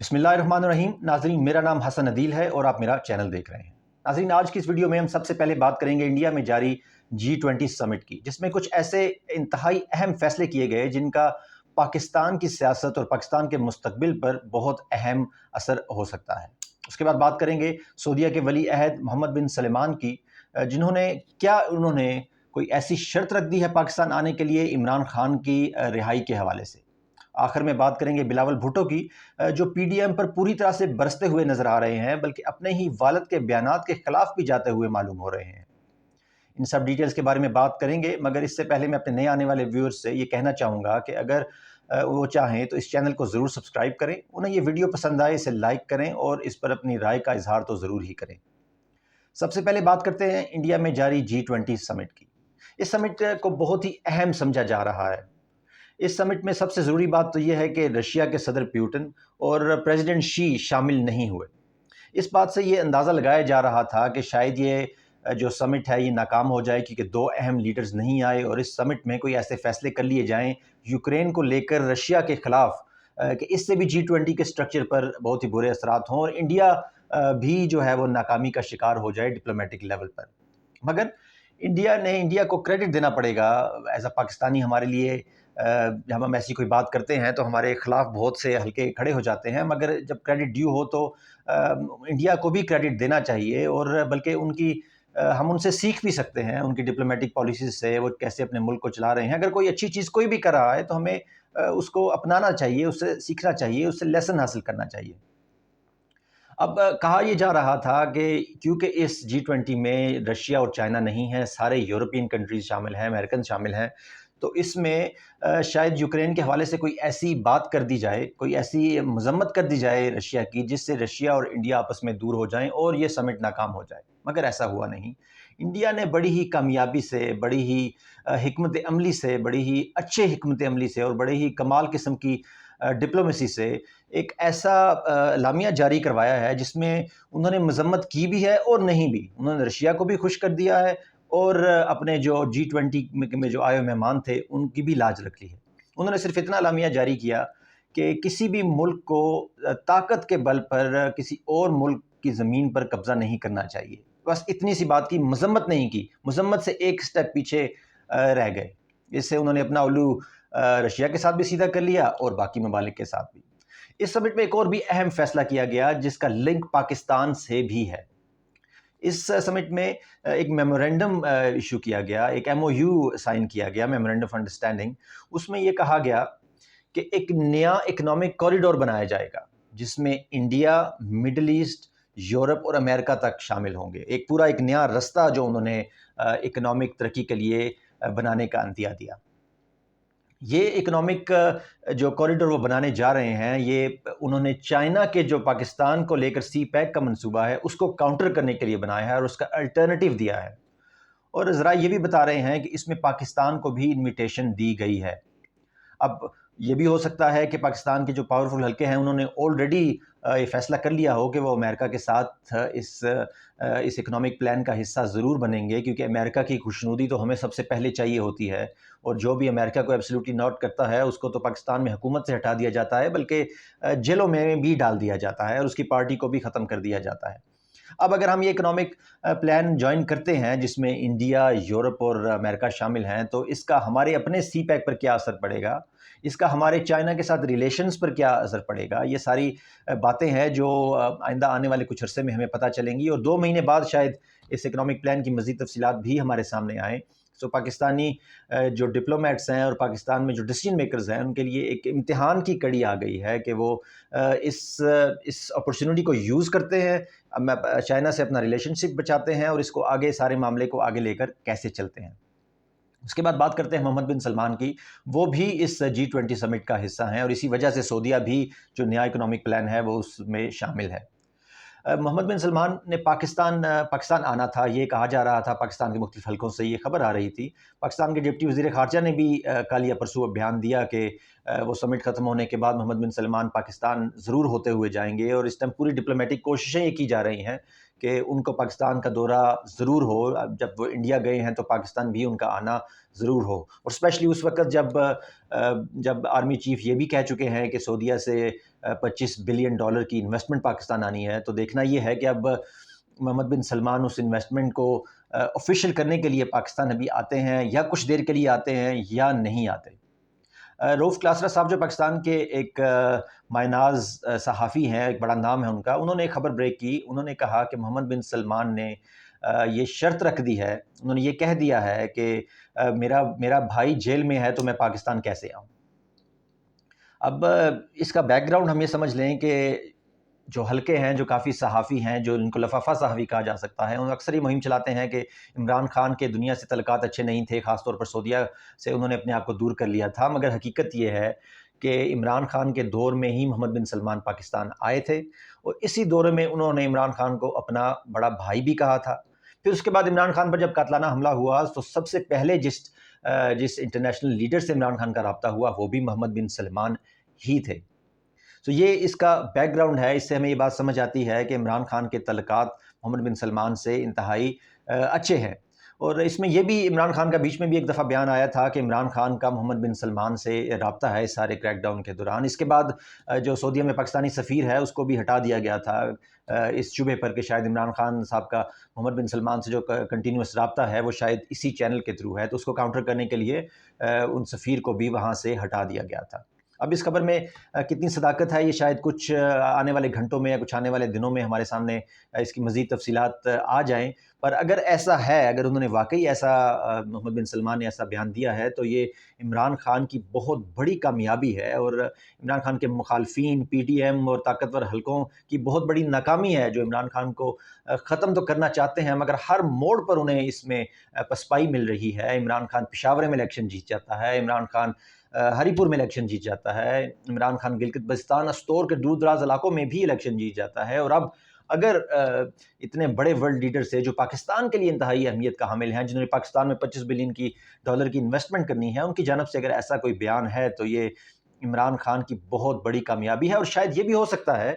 बिस्मिल्लाहिर्रहमानिर्रहीम। नाज़रीन, मेरा नाम हसन अदील है और आप मेरा चैनल देख रहे हैं। नाज़रीन, आज की इस वीडियो में हम सबसे पहले बात करेंगे इंडिया में जारी G20 समिट की, जिसमें कुछ ऐसे इंतहाई अहम फैसले किए गए जिनका पाकिस्तान की सियासत और पाकिस्तान के मुस्तकबिल पर बहुत अहम असर हो सकता है। उसके बाद बात करेंगे सऊदीया के वली अहद मोहम्मद बिन सलमान की, उन्होंने कोई ऐसी शर्त रख दी है पाकिस्तान आने के लिए इमरान खान की रिहाई के हवाले से। आखिर में बात करेंगे बिलावल भुट्टो की, जो पीडीएम पर पूरी तरह से बरसते हुए नजर आ रहे हैं, बल्कि अपने ही वालिद के बयानात के खिलाफ भी जाते हुए मालूम हो रहे हैं। इन सब डिटेल्स के बारे में बात करेंगे, मगर इससे पहले मैं अपने नए आने वाले व्यूअर्स से ये कहना चाहूँगा कि अगर वो चाहें तो इस चैनल को ज़रूर सब्सक्राइब करें, उन्हें ये वीडियो पसंद आए इसे लाइक करें और इस पर अपनी राय का इजहार तो ज़रूर ही करें। सबसे पहले बात करते हैं इंडिया में जारी G20 समिट की। इस समिट को बहुत ही अहम समझा जा रहा है। इस समिट में सबसे ज़रूरी बात तो यह है कि रशिया के सदर पुतिन और प्रेसिडेंट शी शामिल नहीं हुए। इस बात से ये अंदाज़ा लगाया जा रहा था कि शायद ये जो समिट है ये नाकाम हो जाए, क्योंकि दो अहम लीडर्स नहीं आए और इस समिट में कोई ऐसे फैसले कर लिए जाएं यूक्रेन को लेकर रशिया के ख़िलाफ़ कि इससे भी G20 के स्ट्रक्चर पर बहुत ही बुरे असरात हों और इंडिया भी जो है वो नाकामी का शिकार हो जाए डिप्लोमेटिक लेवल पर। मगर इंडिया को क्रेडिट देना पड़ेगा एज अ पाकिस्तानी। हमारे लिए जब हम ऐसी कोई बात करते हैं तो हमारे खिलाफ बहुत से हल्के खड़े हो जाते हैं, मगर जब क्रेडिट ड्यू हो तो इंडिया को भी क्रेडिट देना चाहिए और बल्कि हम उनसे सीख भी सकते हैं उनकी डिप्लोमेटिक पॉलिसीज से, वो कैसे अपने मुल्क को चला रहे हैं। अगर कोई अच्छी चीज़ कोई भी कर रहा है तो हमें उसको अपनाना चाहिए, उससे सीखना चाहिए, उससे लेसन हासिल करना चाहिए। अब कहा यह जा रहा था कि क्योंकि इस G20 में रशिया और चाइना नहीं है, सारे यूरोपियन कंट्रीज़ शामिल हैं, अमेरिकन शामिल हैं, तो इसमें शायद यूक्रेन के हवाले से कोई ऐसी बात कर दी जाए, कोई ऐसी मज़म्मत कर दी जाए रशिया की, जिससे रशिया और इंडिया आपस में दूर हो जाएं और ये समिट नाकाम हो जाए। मगर ऐसा हुआ नहीं। इंडिया ने बड़ी ही कामयाबी से, बड़ी ही हिकमत अमली से, बड़ी ही अच्छे हिकमत अमली से और बड़े ही कमाल किस्म की डिप्लोमेसी से एक ऐसा लामिया जारी करवाया है जिसमें उन्होंने मज़म्मत की भी है और नहीं भी। उन्होंने रशिया को भी खुश कर दिया है और अपने जो G20 में जो आए मेहमान थे उनकी भी लाज रख ली है। उन्होंने सिर्फ इतना लामिया जारी किया कि किसी भी मुल्क को ताकत के बल पर किसी और मुल्क की ज़मीन पर कब्ज़ा नहीं करना चाहिए। बस इतनी सी बात की, मज़म्मत नहीं की। मज़म्मत से एक स्टेप पीछे रह गए। इससे उन्होंने अपना उल्लू रशिया के साथ भी सीधा कर लिया और बाकी ममालिक के साथ भी। इस समिट में एक और भी अहम फैसला किया गया जिसका लिंक पाकिस्तान से भी है। इस समिट में एक मेमोरेंडम इशू किया गया, एक MOU साइन किया गया, मेमोरेंडम ऑफ अंडरस्टैंडिंग। उसमें यह कहा गया कि एक नया इकोनॉमिक कॉरिडोर बनाया जाएगा जिसमें इंडिया, मिडल ईस्ट, यूरोप और अमेरिका तक शामिल होंगे। एक नया रास्ता जो उन्होंने इकोनॉमिक तरक्की के लिए बनाने का अंदिया दिया। ये इकोनॉमिक जो कॉरिडोर वो बनाने जा रहे हैं, ये उन्होंने चाइना के जो पाकिस्तान को लेकर CPEC का मंसूबा है उसको काउंटर करने के लिए बनाया है और उसका अल्टरनेटिव दिया है। और ज़रा ये भी बता रहे हैं कि इसमें पाकिस्तान को भी इन्विटेशन दी गई है। अब ये भी हो सकता है कि पाकिस्तान के जो पावरफुल हल्के हैं उन्होंने ऑलरेडी ये फैसला कर लिया हो कि वो अमेरिका के साथ इस इकोनॉमिक प्लान का हिस्सा ज़रूर बनेंगे, क्योंकि अमेरिका की खुशनुदी तो हमें सबसे पहले चाहिए होती है और जो भी अमेरिका को एब्सोल्युटली नॉट करता है उसको तो पाकिस्तान में हुकूमत से हटा दिया जाता है, बल्कि जेलों में भी डाल दिया जाता है और उसकी पार्टी को भी ख़त्म कर दिया जाता है। अब अगर हम ये इकोनॉमिक प्लान ज्वाइन करते हैं जिसमें इंडिया, यूरोप और अमेरिका शामिल हैं, तो इसका हमारे अपने CPEC पर क्या असर पड़ेगा, इसका हमारे चाइना के साथ रिलेशंस पर क्या असर पड़ेगा, ये सारी बातें हैं जो आइंदा आने वाले कुछ अरसे में हमें पता चलेंगी और 2 महीने बाद शायद इस इकोनॉमिक प्लान की मज़ीद तफसीलात भी हमारे सामने आएँ। सो पाकिस्तानी जो डिप्लोमेट्स हैं और पाकिस्तान में जो डिसीजन मेकर्स हैं उनके लिए एक इम्तिहान की कड़ी आ गई है कि वो इस अपॉर्चुनिटी को यूज़ करते हैं, चाइना से अपना रिलेशनशिप बचाते हैं और इसको आगे, सारे मामले को आगे लेकर कैसे चलते हैं। उसके बाद बात करते हैं मोहम्मद बिन सलमान की। वो भी इस G20 समिट का हिस्सा हैं और इसी वजह से सऊदीया भी जो नया इकोनॉमिक प्लान है वो उसमें शामिल है। मोहम्मद बिन सलमान ने पाकिस्तान आना था, ये कहा जा रहा था, पाकिस्तान के मुख्तलिफ हलकों से ये खबर आ रही थी। पाकिस्तान के डिप्टी वज़ीर ख़ारजा ने भी कल या परसों बयान दिया कि वो समिट ख़त्म होने के बाद मोहम्मद बिन सलमान पाकिस्तान ज़रूर होते हुए जाएंगे और इस टाइम पूरी डिप्लोमेटिक कोशिशें ये की जा रही हैं कि उनको पाकिस्तान का दौरा ज़रूर हो। अब जब वो इंडिया गए हैं तो पाकिस्तान भी उनका आना ज़रूर हो, और स्पेशली उस वक़्त जब आर्मी चीफ़ ये भी कह चुके हैं कि सऊदीया से $25 बिलियन की इन्वेस्टमेंट पाकिस्तान आनी है, तो देखना ये है कि अब मोहम्मद बिन सलमान उस इन्वेस्टमेंट को ऑफिशियल करने के लिए पाकिस्तान अभी आते हैं या कुछ देर के लिए आते हैं या नहीं आते। रऊफ़ क्लासरा साहब जो पाकिस्तान के एक मायनाज़ सहाफ़ी हैं, एक बड़ा नाम है उनका, उन्होंने एक खबर ब्रेक की। उन्होंने कहा कि मोहम्मद बिन सलमान ने ये शर्त रख दी है, उन्होंने ये कह दिया है कि मेरा मेरा भाई जेल में है तो मैं पाकिस्तान कैसे आऊँ। अब इसका बैकग्राउंड हम ये समझ लें कि जो हल्के हैं, जो काफ़ी सहाफ़ी हैं, जो इनको लफाफा सहाफ़ी कहा जा सकता है, उन्होंने अक्सर ये मुहिम चलाते हैं कि इमरान खान के दुनिया से तल्लुकात अच्छे नहीं थे, ख़ास तौर पर सऊदीया से उन्होंने अपने आप को दूर कर लिया था। मगर हकीकत ये है कि इमरान खान के दौर में ही मोहम्मद बिन सलमान पाकिस्तान आए थे और इसी दौर में उन्होंने इमरान खान को अपना बड़ा भाई भी कहा था। फिर उसके बाद इमरान खान पर जब कातलाना हमला हुआ तो सबसे पहले जिस इंटरनेशनल लीडर से इमरान खान का रब्ता हुआ वो भी मोहम्मद बिन सलमान ही थे। तो ये इसका बैकग्राउंड है, इससे हमें ये बात समझ आती है कि इमरान खान के तल्लुकात मोहम्मद बिन सलमान से इंतहाई अच्छे हैं। और इसमें ये भी इमरान खान का बीच में भी एक दफ़ा बयान आया था कि इमरान खान का मोहम्मद बिन सलमान से रब्ता है इस सारे क्रैकडाउन के दौरान। इसके बाद जो सऊदीया में पाकिस्तानी सफ़ीर है उसको भी हटा दिया गया था इस शुबे पर कि शायद इमरान खान साहब का मोहम्मद बिन सलमान से जो कंटिन्यूस रब्ता है वो शायद इसी चैनल के थ्रू है, तो उसको काउंटर करने के लिए उन सफ़ीर को भी वहाँ से हटा दिया गया था। अब इस खबर में कितनी सदाकत है ये शायद कुछ आने वाले घंटों में या कुछ आने वाले दिनों में हमारे सामने इसकी मज़ीद तफ़सीलात आ जाएँ। पर अगर ऐसा है, अगर उन्होंने वाक़ई ऐसा मोहम्मद बिन सलमान ने ऐसा बयान दिया है तो ये इमरान खान की बहुत बड़ी कामयाबी है और इमरान खान के मुखालफिन, पीटीएम और ताकतवर हलकों की बहुत बड़ी नाकामी है जो इमरान खान को ख़त्म तो करना चाहते हैं मगर हर मोड़ पर उन्हें इसमें पसपाई मिल रही है। इमरान खान पेशावर में इलेक्शन जीत जाता है, इमरान खान हरीपुर में इलेक्शन जीत जाता है, इमरान खान गिलगित बल्तिस्तान, अस्तोर के दूर दराज इलाकों में भी इलेक्शन जीत जाता है। और अब अगर इतने बड़े वर्ल्ड लीडर से जो पाकिस्तान के लिए इंतहाई अहमियत का हामिल हैं, जिन्होंने पाकिस्तान में $25 बिलियन की इन्वेस्टमेंट करनी है, उनकी जानब से अगर ऐसा कोई बयान है तो ये इमरान खान की बहुत बड़ी कामयाबी है। और शायद ये भी हो सकता है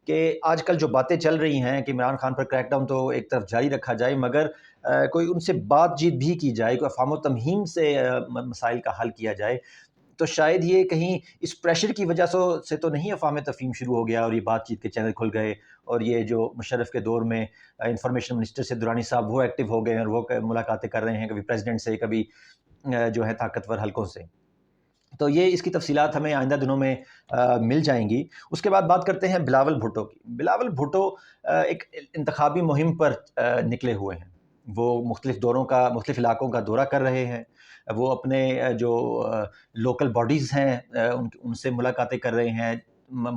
कि आजकल जो बातें चल रही हैं कि इमरान खान पर क्रैकडाउन तो एक तरफ जारी रखा जाए मगर कोई उनसे बातचीत भी की जाए, कोई अफ़हाम व तमहीम से मसाइल का हल किया जाए, तो शायद ये कहीं इस प्रेशर की वजह से तो नहीं अफ़वाह तफ़हीम शुरू हो गया और ये बातचीत के चैनल खुल गए और ये जो मुशर्रफ के दौर में इंफॉर्मेशन मिनिस्टर से दुरानी साहब वो एक्टिव हो गए और वो मुलाकातें कर रहे हैं, कभी प्रेसिडेंट से, कभी जो है ताकतवर हलकों से। तो ये इसकी तफसीलात हमें आइंदा दिनों में मिल जाएंगी। उसके बाद बात करते हैं बिलावल भुट्टो की। बिलावल भुट्टो एक इंतखाबी मुहिम पर निकले हुए हैं। वो मुख्तलिफ़ दौरों का, मुख्तलिफ़ इलाकों का दौरा कर रहे हैं। वो अपने जो लोकल बॉडीज़ हैं उनसे मुलाकातें कर रहे हैं,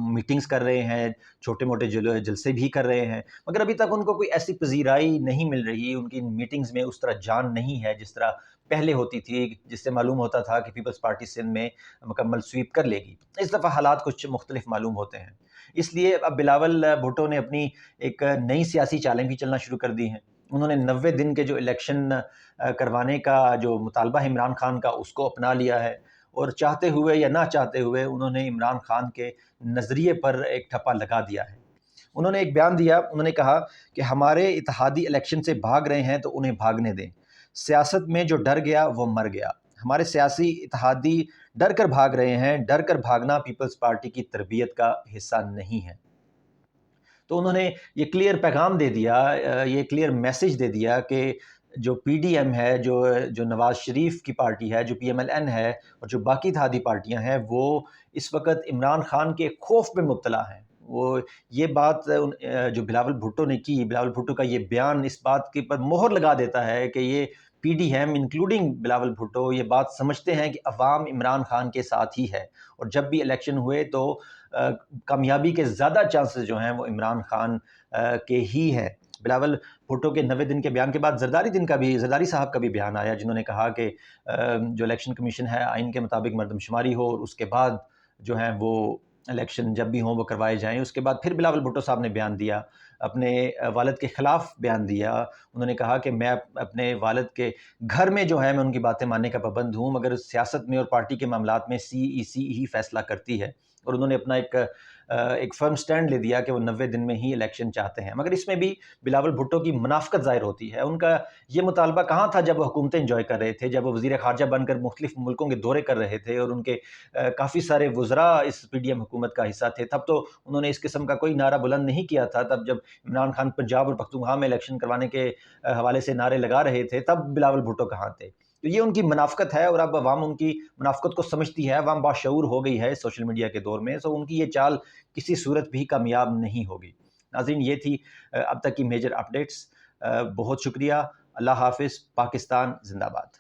मीटिंग्स कर रहे हैं, छोटे मोटे जलसे भी कर रहे हैं, मगर अभी तक उनको कोई ऐसी पजीराई नहीं मिल रही। उनकी मीटिंग्स में उस तरह जान नहीं है जिस तरह पहले होती थी, जिससे मालूम होता था कि पीपल्स पार्टी सिंध में मुकम्मल स्वीप कर लेगी। इस दफ़ा हालात कुछ मुख्तलिफ मालूम होते हैं, इसलिए अब बिलावल भुट्टो ने अपनी एक नई सियासी चालें भी चलना शुरू कर दी हैं। उन्होंने 90 दिन के जो इलेक्शन करवाने का जो मुतालबा है इमरान खान का, उसको अपना लिया है और चाहते हुए या ना चाहते हुए उन्होंने इमरान खान के नज़रिए पर एक ठप्पा लगा दिया है। उन्होंने एक बयान दिया, उन्होंने कहा कि हमारे इत्तेहादी इलेक्शन से भाग रहे हैं तो उन्हें भागने दें। सियासत में जो डर गया वो मर गया। हमारे सियासी इत्तेहादी डर कर भाग रहे हैं, डर कर भागना पीपल्स पार्टी की तरबियत का हिस्सा नहीं है। तो उन्होंने ये क्लियर पैगाम दे दिया, ये क्लियर मैसेज दे दिया कि जो पीडीएम है, जो नवाज़ शरीफ की पार्टी है, जो पीएमएलएन है और जो बाकी इत्तेहादी पार्टियां हैं, वो इस वक्त इमरान खान के खौफ में मुब्तला हैं। वो ये बात जो बिलावल भुट्टो ने की, बिलावल भुट्टो का ये बयान इस बात के पर मोहर लगा देता है कि ये पीडीएम इंक्लूडिंग बिलावल भुट्टो ये बात समझते हैं कि अवाम इमरान खान के साथ ही है और जब भी इलेक्शन हुए तो कामयाबी के ज़्यादा चांसेस जो हैं वो इमरान खान के ही हैं। बिलावल भुट्टो के 90 दिन के बयान के बाद जरदारी साहब का भी बयान आया, जिन्होंने कहा कि जो इलेक्शन कमीशन है आइन के मुताबिक मरदमशुमारी हो और उसके बाद जो है वो इलेक्शन जब भी हों वो करवाए जाएँ। उसके बाद फिर बिलावल भुट्टो साहब ने बयान दिया, अपने वालिद के ख़िलाफ़ बयान दिया। उन्होंने कहा कि मैं अपने वालिद के घर में जो है मैं उनकी बातें मानने का पाबंद हूँ, मगर सियासत में और पार्टी के मामलात में सीईसी ही फ़ैसला करती है। और उन्होंने अपना एक ایک فرم سٹینڈ لے دیا کہ وہ 90 دن میں ہی الیکشن چاہتے ہیں، مگر اس میں بھی بلاول بھٹو کی منافقت ظاہر ہوتی ہے۔ ان کا یہ مطالبہ کہاں تھا جب وہ حکومتیں انجوائے کر رہے تھے، جب وہ وزیر خارجہ بن کر مختلف ملکوں کے دورے کر رہے تھے اور ان کے کافی سارے وزراء اس پی ڈی ایم حکومت کا حصہ تھے، تب تو انہوں نے اس قسم کا کوئی نعرہ بلند نہیں کیا تھا۔ تب جب عمران خان پنجاب اور پختونخوا میں الیکشن کروانے کے حوالے سے نعرے لگا رہے تھے، تب بلاول بھٹو کہاں تھے؟ تو یہ ان کی منافقت ہے، اور اب عوام ان کی منافقت کو سمجھتی ہے، عوام باشعور ہو گئی ہے سوشل میڈیا کے دور میں، سو ان کی یہ چال کسی صورت بھی کامیاب نہیں ہوگی۔ ناظرین، یہ تھی اب تک کی میجر اپڈیٹس۔ بہت شکریہ۔ اللہ حافظ۔ پاکستان زندہ باد۔